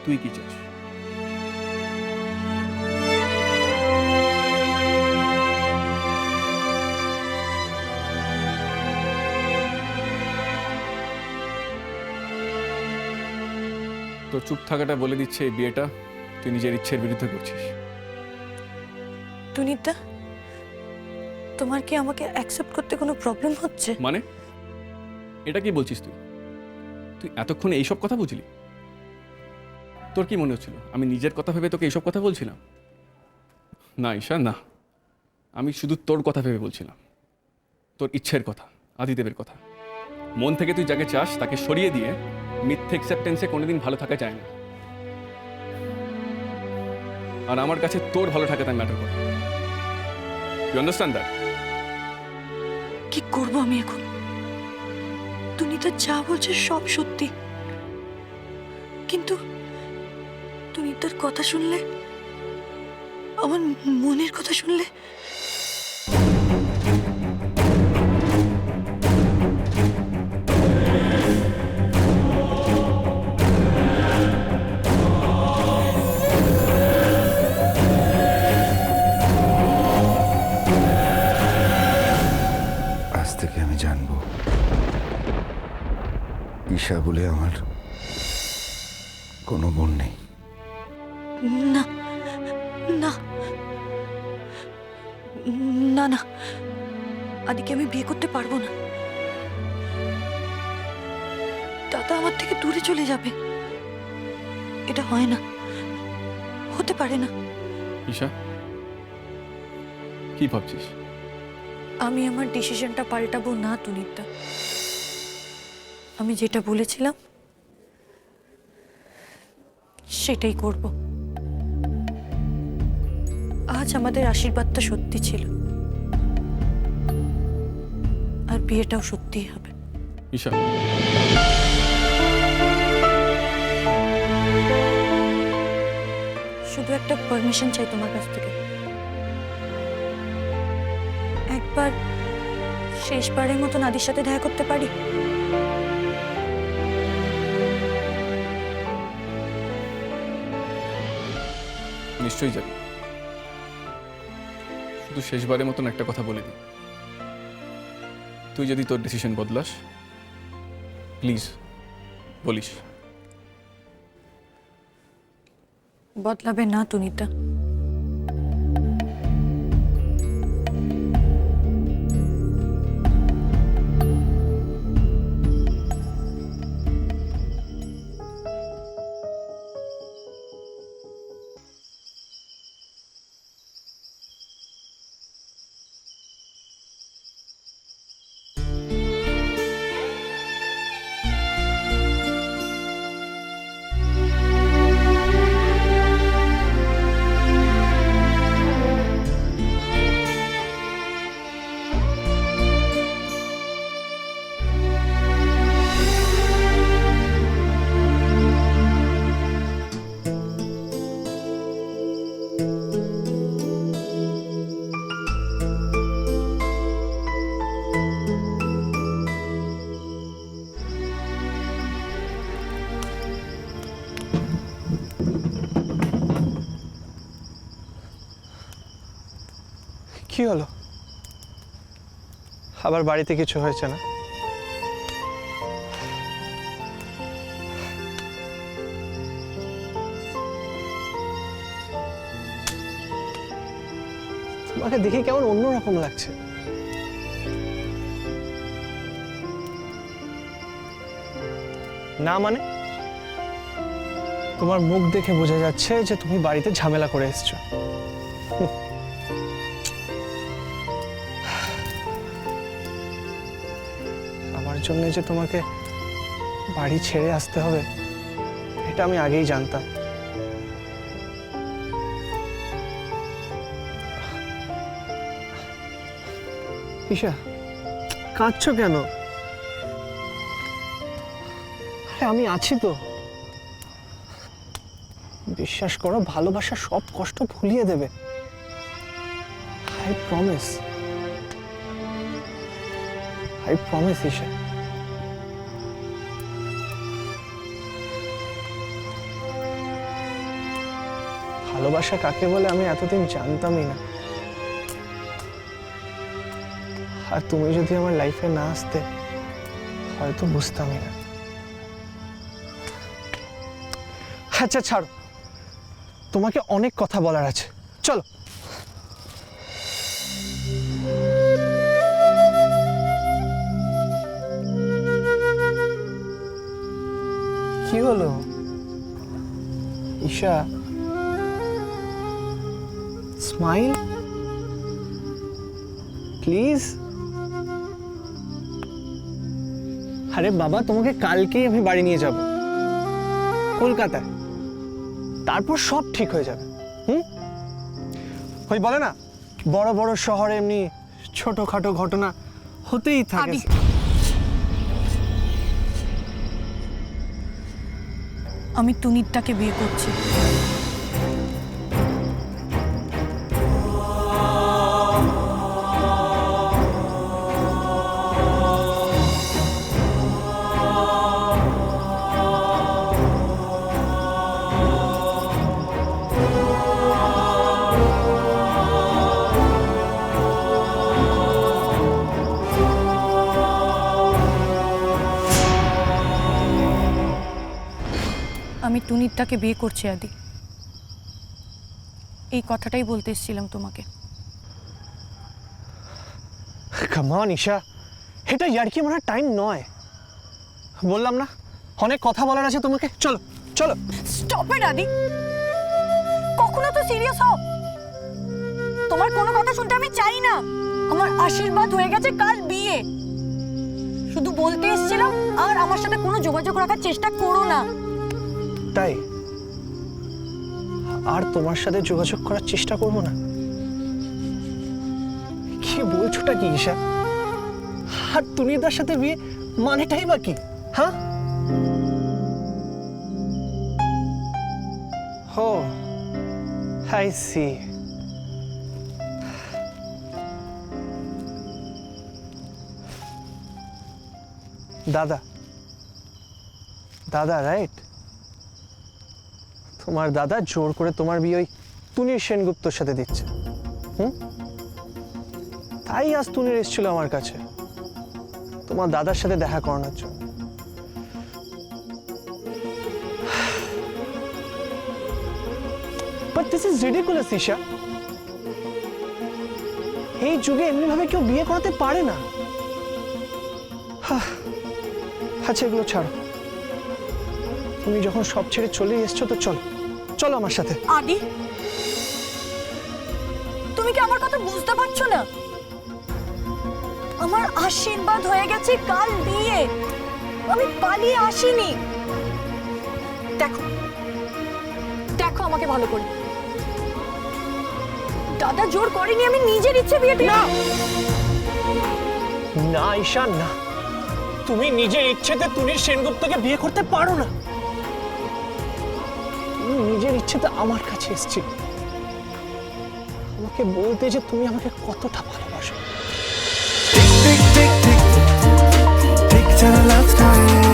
তুই কি চাস? তোর চুপ থাকাটা বলে দিচ্ছে এই বিয়েটা তুই নিজের ইচ্ছের বিরুদ্ধে করছিস। টুনিদা, তোমার কি আমাকে অ্যাকসেপ্ট করতে কোনো প্রবলেম হচ্ছে? মানে এটা কি বলছিস তুই? তুই এতক্ষণে এইসব কথা বুঝলি? তোর কি মনে হচ্ছিল আমি নিজের কথা ভেবে তোকে এইসব কথা বলছিলাম? না ঈশা, না, আমি শুধু তোর কথা ভেবে বলছিলাম, তোর ইচ্ছের কথা, আদিদেবের কথা। মন থেকে তুই যাকে চাস তাকে সরিয়ে দিয়ে মিথ্যে অ্যাকসেপ্টেন্সে কোনোদিন ভালো থাকা যায় না। আর আমার কাছে তোর ভালো থাকাটা ম্যাটার করে। You understand that? কি করব আমি এখন? টুনিদা যা বলছে সব সত্যি, কিন্তু টুনিদার কথা শুনলে, আমার মনের কথা শুনলে, আজ থেকে আমি জানবো ঈশা বলে আমার কোনো বোন নেই। না না না না, আদিকে আমি বিয়ে করতে পারবো না। দাদা আমার থেকে দূরে চলে যাবে। এটা হয় না, হতে পারে না। ঈশা, কি ভাবছিস? আমি আমার ডিসিশনটা পাল্টাবো না টুনিদা। আমি যেটা বলেছিলাম সেটাই করব। আজ আমাদের আশীর্বাদটা সত্যি ছিল, আর বিয়েটাও সত্যিই হবে। ঈশা, শুধু একটা পারমিশন চাই তোমার কাছ থেকে। একবার শেষবারের মতো নাদির সাথে দেখা করতে পারি? নিশ্চয়ই যাবি। শুধু শেষবারের মতন একটা কথা বলে দিই, তুই যদি তোর ডিসিশন বদলাস প্লিজ বলিস। বদলাবে না টুনিদা। কি হলো? আবার বাড়িতে কিছু হয়েছে না? তোমাকে দেখে কেমন অন্যরকম লাগছে। না মানে, তোমার মুখ দেখে বোঝা যাচ্ছে যে তুমি বাড়িতে ঝামেলা করে এসেছো। আমার জন্য যে তোমাকে বাড়ি ছেড়ে আসতে হবে এটা আমি আগেই জানতাম। ঈশা, কাঁদছো কেন? আরে আমি আছি তো। বিশ্বাস করো, ভালোবাসা সব কষ্ট ভুলিয়ে দেবে। I promise, I promise Isha. ভালোবাসা কাকে বলে আমি এতদিন জানতামই না। আর তুমি যদি আমার লাইফে না আসতে হয়তো বুঝতামই না। আচ্ছা ছাড়ো, তোমাকে অনেক কথা বলার আছে, চলো। কি হলো ঈশা? Smile please. আরে বাবা, তোমাকে কালকেই আমি বাড়ি নিয়ে যাব কলকাতায়, তারপর সব ঠিক হয়ে যাবে। ওই বলে না, বড় বড় শহরে এমনি ছোটখাটো ঘটনা হতেই থাকে। আমি তুনিরটাকে বিয়ে করছি। আমি তুনিরটাকে বিয়ে করছি আদি, এই কথাটাই বলতে এসেছিলাম তোমাকে। কাম অন ঈশা, এটা ইয়ার্কি মারার টাইম নয়। বললাম না অনেক কথা বলার আছে তোমাকে, চলো চলো। স্টপ ইট আদি, কখনো তো সিরিয়াস হও। তোমার কোনো কথা শুনতে আমি চাই না। আমার আশীর্বাদ হয়ে গেছে, কাল বিয়ে। শুধু বলতে এসেছিলাম, আর আমার সাথে কোনো যোগাযোগ রাখার চেষ্টা করো না। তাই আর তোমার সাথে যোগাযোগ করার চেষ্টা করবো না? কি বলছোটা কি ঈশা? আর তুনিদার সাথে বিয়ে মানেটাই বা কি? হ্যাঁ, হো আই সি। দাদা দাদা রাইট, তোমার দাদা জোর করে তোমার বিয়ে ওই তুনির সেনগুপ্তর সাথে দিচ্ছে। তাই আজ তুনির এসেছিল আমার কাছে তোমার দাদার সাথে দেখা করানোর জন্য। But this is ridiculous Isha. এই যুগে এমনি ভাবে কেউ বিয়ে করাতে পারে না। আচ্ছা এগুলো ছাড়ো, তুমি যখন সব ছেড়ে চলে এসছো তো চলো চলো আমার সাথে। আদি, তুমি কি আমার কথা বুঝতে পারছো না? আমার আশীর্বাদ হয়ে গেছে, কাল বিয়ে। আমি পালিয়ে আসিনি। দেখো দেখো আমাকে ভালো করে, দাদা জোর করেনি, আমি নিজের ইচ্ছে বিয়ে দিই। না ঈশা না, তুমি নিজের ইচ্ছেতে তুনির সেনগুপ্তকে বিয়ে করতে পারো না। তুমি নিজের ইচ্ছেতে আমার কাছে এসেছিলে আমাকে বলতে যে তুমি আমাকে কতটা ভালোবাসো। Tick, tick, tick, tick, tick, till the love story.